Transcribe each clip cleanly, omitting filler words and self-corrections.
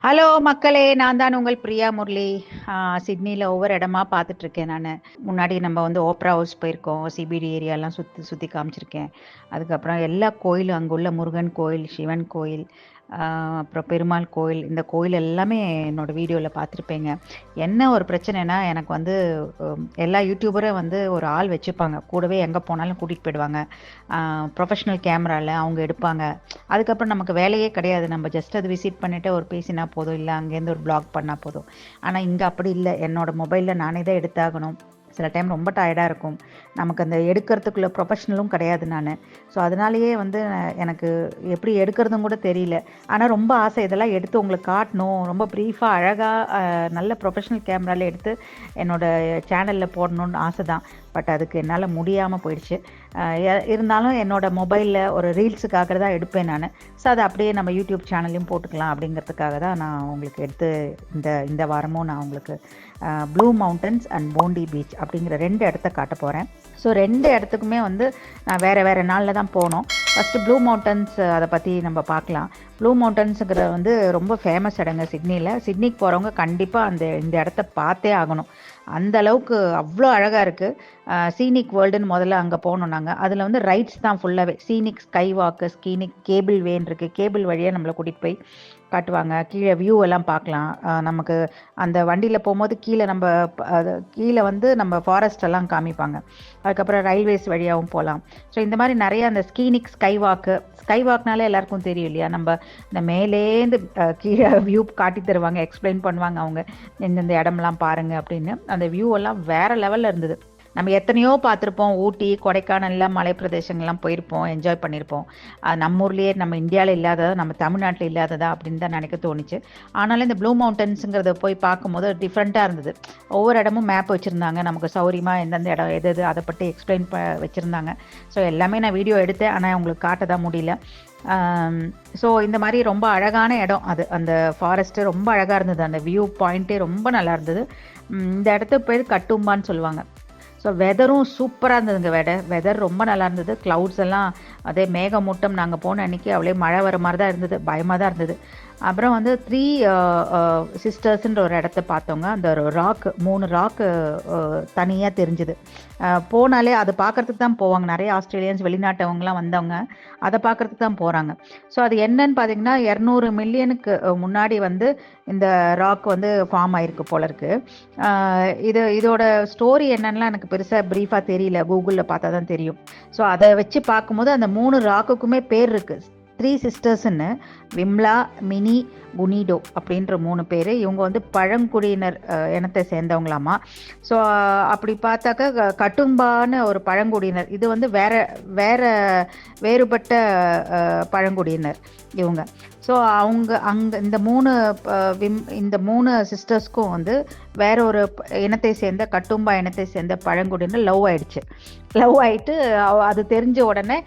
Hello மக்களே, நான் தான் உங்கள் பிரியா முரளி. சிட்னியில் ஒவ்வொரு இடமா பார்த்துட்ருக்கேன் நான். முன்னாடி நம்ம வந்து ஓப்ரா ஹவுஸ் போயிருக்கோம், சிபிடி ஏரியாலாம் சுற்றி சுற்றி காமிச்சிருக்கேன். அதுக்கப்புறம் எல்லா கோயிலும், அங்கே உள்ள முருகன் கோயில், சிவன் கோயில், அப்புறம் பெருமாள் கோயில், இந்த கோயில் எல்லாமே என்னோடய வீடியோவில் பார்த்துருப்பேங்க. என்ன ஒரு பிரச்சனைனா, எனக்கு வந்து எல்லா யூடியூபரும் வந்து ஒரு ஆள் வச்சுப்பாங்க கூடவே, எங்கே போனாலும் கூட்டிகிட்டு போயிடுவாங்க. ப்ரொஃபஷ்னல் கேமராவில் அவங்க எடுப்பாங்க. அதுக்கப்புறம் நமக்கு வேலையே கிடையாது, நம்ம ஜஸ்ட் அது விசிட் பண்ணிவிட்டு ஒரு பேசினா போதும், இல்லை அங்கேருந்து ஒரு ப்ளாக் பண்ணால் போதும். ஆனால் இங்கே அப்படி இல்லை, என்னோடய மொபைலில் நானே தான் எடுத்தாகணும். சில டைம் ரொம்ப டயர்டாக இருக்கும், நமக்கு அந்த எடுக்கிறதுக்குள்ள ப்ரொஃபஷ்னலும் கிடையாது நான். ஸோ அதனாலேயே வந்து எனக்கு எப்படி எடுக்கிறதும் கூட தெரியல. ஆனால் ரொம்ப ஆசை இதெல்லாம் எடுத்து உங்களுக்கு காட்டணும், ரொம்ப ப்ரீஃபாக அழகாக நல்ல ப்ரொஃபஷ்னல் கேமராவில் எடுத்து என்னோடய சேனலில் போடணுன்னு ஆசை தான். பட் அதுக்கு என்னால் முடியாமல் போயிடுச்சு. இருந்தாலும் என்னோடய மொபைலில் ஒரு ரீல்ஸுக்காக தான் எடுப்பேன் நான். ஸோ அதை அப்படியே நம்ம யூடியூப் சேனல்லையும் போட்டுக்கலாம் அப்படிங்கிறதுக்காக தான் நான் உங்களுக்கு எடுத்து இந்த வாரமும் நான் உங்களுக்கு ப்ளூ மவுண்டன்ஸ் அண்ட் போண்டி பீச் அப்படிங்கிற 2 இடத்த காட்ட போகிறேன். ஸோ 2 இடத்துக்குமே வந்து நான் வேறு நாளில் தான் போனோம். ஃபஸ்ட்டு ப்ளூ மவுண்டன்ஸ், அதை பற்றி நம்ம பார்க்கலாம். ப்ளூ மவுண்டன்ஸுங்கிற வந்து ரொம்ப ஃபேமஸ் இடங்க சிட்னியில். சிட்னிக்கு போகிறவங்க கண்டிப்பாக இந்த இடத்த பார்த்தே ஆகணும். அந்த அளவுக்கு அவ்வளோ அழகாக இருக்குது. சீனிக் வேர்ல்டுன்னு முதல்ல அங்கே போனோம் நாங்கள். அதில் வந்து ரைட்ஸ் தான் ஃபுல்லாகவே. சீனிக் ஸ்கை வாக்கு, ஸ்கீனிக் கேபிள் வேன் இருக்குது. கேபிள் வழியாக நம்மளை கூட்டிகிட்டு போய் காட்டுவாங்க. கீழே வியூ எல்லாம் பார்க்கலாம். நமக்கு அந்த வண்டியில் போகும்போது கீழே வந்து நம்ம ஃபாரஸ்ட் எல்லாம் காமிப்பாங்க. அதுக்கப்புறம் ரயில்வேஸ் வழியாகவும் போகலாம். ஸோ இந்த மாதிரி நிறைய அந்த ஸ்கீனிக் ஸ்கை வாக்னாலே எல்லாருக்கும் தெரியும் இல்லையா, நம்ம இந்த மேலேந்து கீழே வியூ காட்டி தருவாங்க, எக்ஸ்பிளைன் பண்ணுவாங்க அவங்க, இந்த இடம்லாம் பாருங்கள் அப்படின்னு. அந்த வியூ எல்லாம் வேறு லெவலில் இருந்தது. நம்ம எத்தனையோ பார்த்துருப்போம், ஊட்டி, கொடைக்கானல்லாம், மலை பிரதேசங்கள்லாம் போயிருப்போம், என்ஜாய் பண்ணியிருப்போம். நம்ம ஊர்லேயே, நம்ம இந்தியாவில் இல்லாததா, நம்ம தமிழ்நாட்டில் இல்லாததா அப்படின்னு தான் நினைக்க தோணுச்சு. ஆனாலும் இந்த ப்ளூ மவுண்டன்ஸுங்கிறத போய் பார்க்கும்போது டிஃப்ரெண்ட்டாக இருந்தது. ஒவ்வொரு இடமும் மேப் வச்சுருந்தாங்க, நமக்கு சௌரியமாக எந்தெந்த இடம் எது அதை பற்றி எக்ஸ்பிளைன் வச்சுருந்தாங்க. ஸோ எல்லாமே நான் வீடியோ எடுத்தேன், ஆனால் உங்களுக்கு காட்ட தான் முடியல. ஸோ இந்த மாதிரி ரொம்ப அழகான இடம் அது. அந்த ஃபாரஸ்ட்டு ரொம்ப அழகாக இருந்தது, அந்த வியூ பாயிண்ட்டே ரொம்ப நல்லா இருந்தது. இந்த இடத்துக்கு பேர் கட்டும்பான்னு சொல்லுவாங்க. ஸோ வெதரும் சூப்பராக இருந்ததுங்க. வெதர் ரொம்ப நல்லா இருந்தது. க்ளவுட்ஸ் எல்லாம் அதே மேகமூட்டம், நாங்கள் போன அன்றைக்கி அவ்வளோ மழை வர மாதிரி தான் இருந்தது, பயமாக தான் இருந்தது. அப்புறம் வந்து 3 சிஸ்டர்ஸுன்ற ஒரு இடத்த பார்த்தோங்க. அந்த 3 ராக்கு தனியாக தெரிஞ்சுது. போனாலே அது பார்க்குறதுக்கு தான் போவாங்க. நிறைய ஆஸ்திரேலியன்ஸ், வெளிநாட்டவங்கலாம் வந்தவங்க அதை பார்க்குறதுக்கு தான் போகிறாங்க. ஸோ அது என்னன்னு பார்த்தீங்கன்னா, 200 மில்லியனுக்கு முன்னாடி வந்து இந்த ராக் வந்து ஃபார்ம் ஆகிருக்கு போல இருக்குது. இதோட ஸ்டோரி என்னன்னா எனக்கு பெருசாக ப்ரீஃபாக தெரியல, கூகுளில் பார்த்தா தான் தெரியும். ஸோ அதை வச்சு பார்க்கும்போது அந்த 3 ராக்குக்குமே பேர் இருக்குது. 3 சிஸ்டர்ஸ்ன்னு, விம்லா, மினி, குனிடோ அப்படின்ற 3 பேர். இவங்க வந்து பழங்குடியினர் இனத்தை சேர்ந்தவங்களாமா. ஸோ அப்படி பார்த்தாக்கா கட்டும்பான்னு ஒரு பழங்குடியினர், இது வந்து வேறுபட்ட பழங்குடியினர் இவங்க. ஸோ அங்கே இந்த 3 சிஸ்டர்ஸ்க்கும் வந்து வேற ஒரு இனத்தை சேர்ந்த, கட்டும்பா இனத்தை சேர்ந்த பழங்குடியினர் லவ் ஆயிட்டு அது தெரிஞ்ச உடனே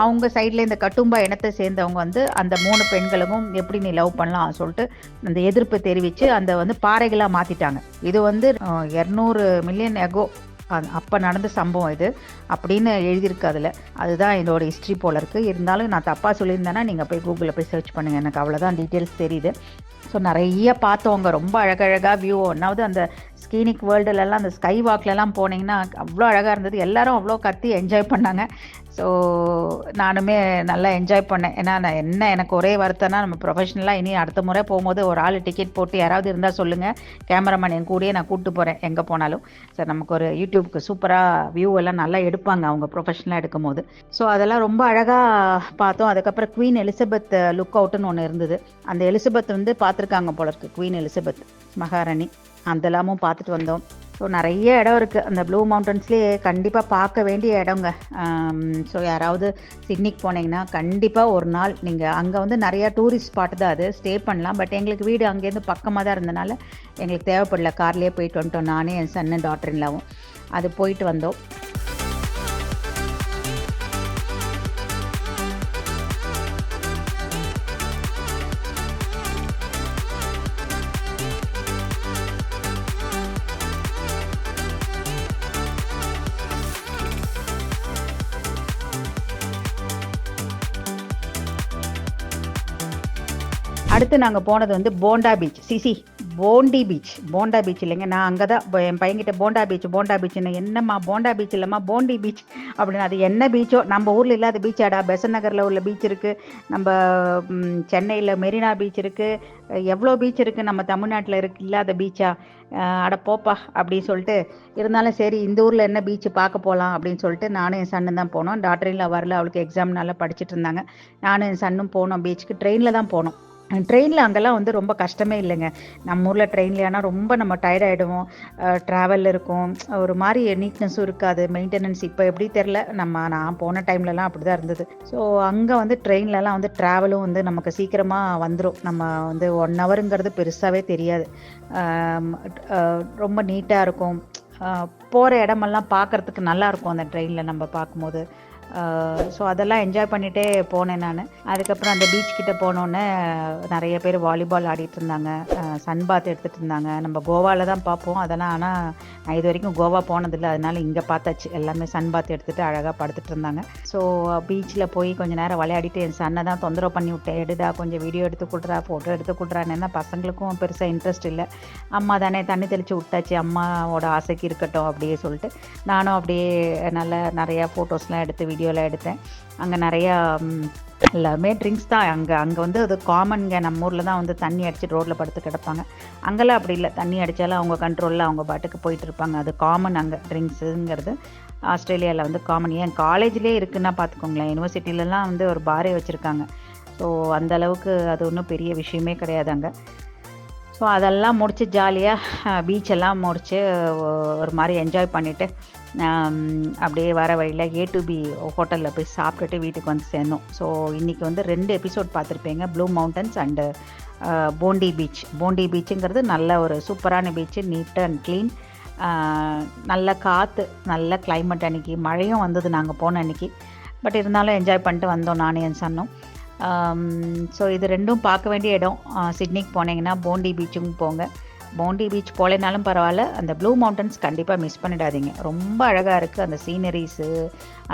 அவங்க சைடில் இந்த கட்டும்பா இனத்தை சேர்ந்தவங்க வந்து அந்த 3 பெண்களுக்கும் எப்படி நீ லவ் பண்ணலாம் சொல்லிட்டு அந்த எதிர்ப்பு தெரிவித்து அந்த வந்து பாறைகளாக மாற்றிட்டாங்க. இது வந்து 200 மில்லியன் எகோ அப்போ நடந்த சம்பவம் இது அப்படின்னு எழுதியிருக்கு அதில். அதுதான் இதோட ஹிஸ்ட்ரி போல இருக்குது. இருந்தாலும் நான் தப்பாக சொல்லியிருந்தேன்னா நீங்கள் போய் கூகுளில் போய் சர்ச் பண்ணுங்கள், எனக்கு அவ்வளோதான் டீட்டெயில்ஸ் தெரியுது. ஸோ நிறைய பார்த்தவங்க, ரொம்ப அழகழகாக வியூ. ஒன்றாவது அந்த ஸ்கீனிக் வேர்ல்டுலலாம், அந்த ஸ்கை வாக்லலாம் போனீங்கன்னா அவ்வளோ அழகாக இருந்தது. எல்லோரும் அவ்வளோ கத்தி என்ஜாய் பண்ணாங்க. ஸோ நானுமே நல்லா என்ஜாய் பண்ணேன். ஏன்னா எனக்கு ஒரே வருத்தம்னா, நம்ம ப்ரொஃபஷ்னலாக இனி அடுத்த முறை போகும்போது ஒரு ஆள் டிக்கெட் போட்டு யாராவது இருந்தால் சொல்லுங்கள், கேமராமேன் என் கூடயே நான் கூப்பிட்டு போகிறேன் எங்கே போனாலும். ஸோ நமக்கு ஒரு யூடியூப்க்கு சூப்பராக வியூ எல்லாம் நல்லா எடுப்பாங்க அவங்க ப்ரொஃபஷ்னலாக எடுக்கும் போது. ஸோ அதெல்லாம் ரொம்ப அழகாக பார்த்தோம். அதுக்கப்புறம் குவீன் எலிசபெத் லுக் அவுட்டுன்னு ஒன்று இருந்தது. அந்த எலிசபெத் வந்து பார்த்துருக்காங்க போல இருக்குது, குவீன் எலிசபெத் மகாராணி. அதெல்லாமும் பார்த்துட்டு வந்தோம். ஸோ நிறைய இடம் இருக்குது அந்த ப்ளூ மவுண்டன்ஸ்லேயே, கண்டிப்பாக பார்க்க வேண்டிய இடங்க. ஸோ யாராவது சிட்னிக்கு போனீங்கன்னா கண்டிப்பாக ஒரு நாள் நீங்கள் அங்கே வந்து நிறையா டூரிஸ்ட் ஸ்பாட் தான், அது ஸ்டே பண்ணலாம். பட் எங்களுக்கு வீடு அங்கேருந்து பக்கமாக தான் இருந்தனால எங்களுக்கு தேவைப்படல, கார்லேயே போயிட்டு வந்துட்டோம், நானே, என் சன்னு, டாட்டர்லாவும். அது போயிட்டு வந்தோம். அடுத்து நாங்கள் போனது வந்து Bonda beach. Bondi beach, Bonda beach இல்லைங்க. நான் அங்கே தான் என் பையன்கிட்ட போண்டா பீச்சுன்னு, என்னம்மா போண்டா பீச் இல்லைம்மா போண்டி பீச் அப்படின்னு. அது என்ன பீச்சோ, நம்ம ஊரில் இல்லாத பீச்சாடா. பெசன் நகரில் உள்ள பீச் இருக்குது, நம்ம சென்னையில் மெரினா பீச் இருக்குது, எவ்வளோ பீச் இருக்குது நம்ம தமிழ்நாட்டில் இல்லாத பீச்சா? அட போப்பா அப்படின்னு சொல்லிட்டு, இருந்தாலும் சரி இந்த ஊரில் என்ன பீச்சு பார்க்க போகலாம் அப்படின்னு சொல்லிட்டு நானும் என் சன்னு தான் போனோம். டாக்டரில் வரல, அவளுக்கு எக்ஸாம் நல்லா படிச்சுட்டு இருந்தாங்க. நானும் என் சன்னும் போனோம் பீச்சுக்கு. ட்ரெயினில் தான் போனோம். ட்ரெயினில் அங்கெல்லாம் வந்து ரொம்ப கஷ்டமே இல்லைங்க. நம்ம ஊரில் ட்ரெயினில் ஆனால் ரொம்ப நம்ம டயர்ட் ஆகிடுவோம். ட்ராவல் இருக்கும், ஒரு மாதிரி நீட்னஸும் இருக்காது, மெயின்டெனன்ஸ். இப்போ எப்படி தெரில, நான் போன டைம்லலாம் அப்படி தான் இருந்தது. ஸோ அங்கே வந்து ட்ரெயின்லலாம் வந்து ட்ராவலும் வந்து நமக்கு சீக்கிரமாக வந்துடும். நம்ம வந்து 1 ஹவருங்கிறது பெருசாகவே தெரியாது. ரொம்ப நீட்டாக இருக்கும். போகிற இடமெல்லாம் பார்க்குறதுக்கு நல்லாயிருக்கும் அந்த ட்ரெயினில் நம்ம பார்க்கும்போது. ஸோ அதெல்லாம் என்ஜாய் பண்ணிகிட்டே போனேன் நான். அதுக்கப்புறம் அந்த பீச் கிட்ட போனோன்னே நிறைய பேர் வாலிபால் ஆடிட்டு இருந்தாங்க, சன் பாத் எடுத்துகிட்டு இருந்தாங்க. நம்ம கோவாவில் தான் பார்ப்போம் அதெல்லாம், ஆனால் நான் இது வரைக்கும் கோவா போனதில்லை, அதனால இங்கே பார்த்தாச்சு. எல்லாமே சன் பாத் எடுத்துகிட்டு அழகாக படுத்துட்டு இருந்தாங்க. ஸோ பீச்சில் போய் கொஞ்சம் நேரம் விளையாடிட்டு என் சன்னை தான் தொந்தரவு பண்ணி விட்டேன். எடுடா கொஞ்சம் வீடியோ எடுத்து கொடுறா, ஃபோட்டோ எடுத்து கொடுறான்னு. பசங்களுக்கும் பெருசாக இன்ட்ரெஸ்ட் இல்லை. அம்மா தானே தண்ணி தெளித்து விட்டாச்சு, அம்மாவோட ஆசைக்கு இருக்கட்டும் அப்படியே சொல்லிட்டு நானும் அப்படியே நல்லா நிறையா ஃபோட்டோஸ்லாம் எடுத்து வீடியோலாம் எடுத்தேன். அங்கே நிறையா எல்லாருமே ட்ரிங்க்ஸ் தான். அங்கே வந்து அது காமன்ங்க. நம்ம ஊரில் தான் வந்து தண்ணி அடிச்சுட்டு ரோட்டில் படுத்து கிடப்பாங்க. அங்கெல்லாம் அப்படி இல்லை. தண்ணி அடித்தாலும் அவங்க கண்ட்ரோலில் அவங்க பாட்டுக்கு போயிட்டு இருப்பாங்க. அது காமன் அங்கே ட்ரிங்க்ஸுங்கிறது. ஆஸ்திரேலியாவில் வந்து காமன். ஏன் காலேஜ்லேயே இருக்குன்னா பார்த்துக்கோங்களேன். யூனிவர்சிட்டிலலாம் வந்து ஒரு பாரே வச்சுருக்காங்க. ஸோ அந்தளவுக்கு அது ஒன்றும் பெரிய விஷயமே கிடையாது அங்கே. ஸோ அதெல்லாம் முடித்து ஜாலியாக பீச்செல்லாம் முடித்து ஒரு மாதிரி என்ஜாய் பண்ணிவிட்டு அப்படியே வர வழியில் A2B ஹோட்டலில் போய் சாப்பிட்டுட்டு வீட்டுக்கு வந்து சேர்ந்தோம். ஸோ இன்றைக்கி வந்து 2 எபிசோட் பார்த்துருப்பீங்க, ப்ளூ மவுண்டன்ஸ் அண்டு போண்டி பீச். போண்டி பீச்சுங்கிறது நல்ல ஒரு சூப்பரான பீச்சு, நீட் அண்ட் க்ளீன். நல்ல காற்று, நல்ல கிளைமேட். அன்றைக்கி மழையும் வந்தது நாங்கள் போன அன்றைக்கி. பட் இருந்தாலும் என்ஜாய் பண்ணிட்டு வந்தோம் நானும் என் சன்னும். ஸோ இது 2ம் பார்க்க வேண்டிய இடம். சிட்னிக்கு போனீங்கன்னா போண்டி பீச்சுக்கும் போங்க. போண்டி பீச் போகலைனாலும் பரவாயில்ல, அந்த ப்ளூ மவுண்டன்ஸ் கண்டிப்பாக மிஸ் பண்ணிடாதீங்க. ரொம்ப அழகாக இருக்குது அந்த சீனரிஸு,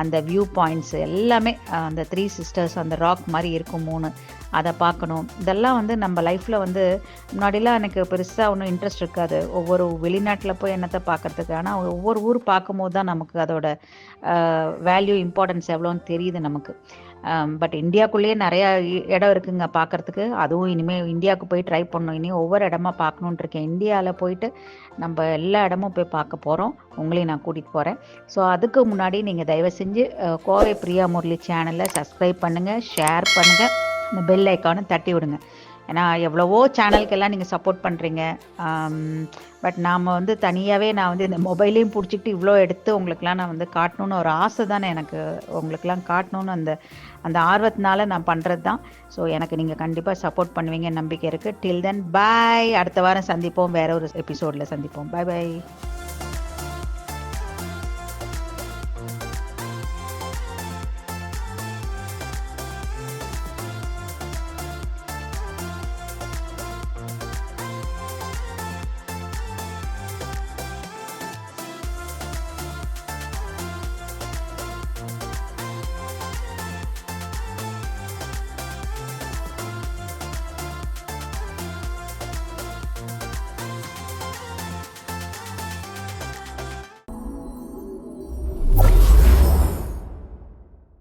அந்த வியூ பாயிண்ட்ஸு எல்லாமே. அந்த 3 சிஸ்டர்ஸ் அந்த ராக் மாதிரி இருக்கும் 3, அதை பார்க்கணும். இதெல்லாம் வந்து நம்ம லைஃப்பில் வந்து முன்னாடிலாம் எனக்கு பெருசாக ஒன்றும் இன்ட்ரெஸ்ட் இருக்காது, ஒவ்வொரு வெளிநாட்டில் போய் என்னத்தை பார்க்குறதுக்கு. ஆனால் ஒவ்வொரு ஊர் பார்க்கும்போது தான் நமக்கு அதோட வேல்யூ, இம்பார்ட்டன்ஸ் எவ்வளோன்னு தெரியுது நமக்கு. பட் இந்தியாவுக்குள்ளேயே நிறையா இடம் இருக்குங்க பார்க்குறதுக்கு. அதுவும் இனிமேல் இந்தியாவுக்கு போய் ட்ரை பண்ணணும். இனி ஒவ்வொரு இடமா பார்க்கணுன்ட்டு இருக்கேன். இந்தியாவில் போயிட்டு நம்ம எல்லா இடமும் போய் பார்க்க போகிறோம். உங்களையும் நான் கூட்டிகிட்டு போகிறேன். ஸோ அதுக்கு முன்னாடி நீங்கள் தயவு செஞ்சு கோவை பிரியா முரளி சேனலை சப்ஸ்கிரைப் பண்ணுங்கள், ஷேர் பண்ணுங்கள், இந்த பெல் ஐக்கானும் தட்டி விடுங்க. ஏன்னா எவ்வளவோ சேனலுக்கெல்லாம் நீங்கள் சப்போர்ட் பண்ணுறீங்க. பட் நாம் வந்து தனியாகவே நான் வந்து இந்த மொபைலையும் பிடிச்சிக்கிட்டு இவ்வளோ எடுத்து உங்களுக்கெலாம் நான் வந்து காட்டணுன்னு ஒரு ஆசை தானே எனக்கு. உங்களுக்கெலாம் காட்டணுன்னு அந்த ஆர்வத்தினால நான் பண்ணுறது தான். ஸோ எனக்கு நீங்கள் கண்டிப்பாக சப்போர்ட் பண்ணுவீங்க நம்பிக்கை இருக்குது. டில் தென் பாய். அடுத்த வாரம் சந்திப்போம், வேற ஒரு எபிசோடில் சந்திப்போம். பாய் பாய்.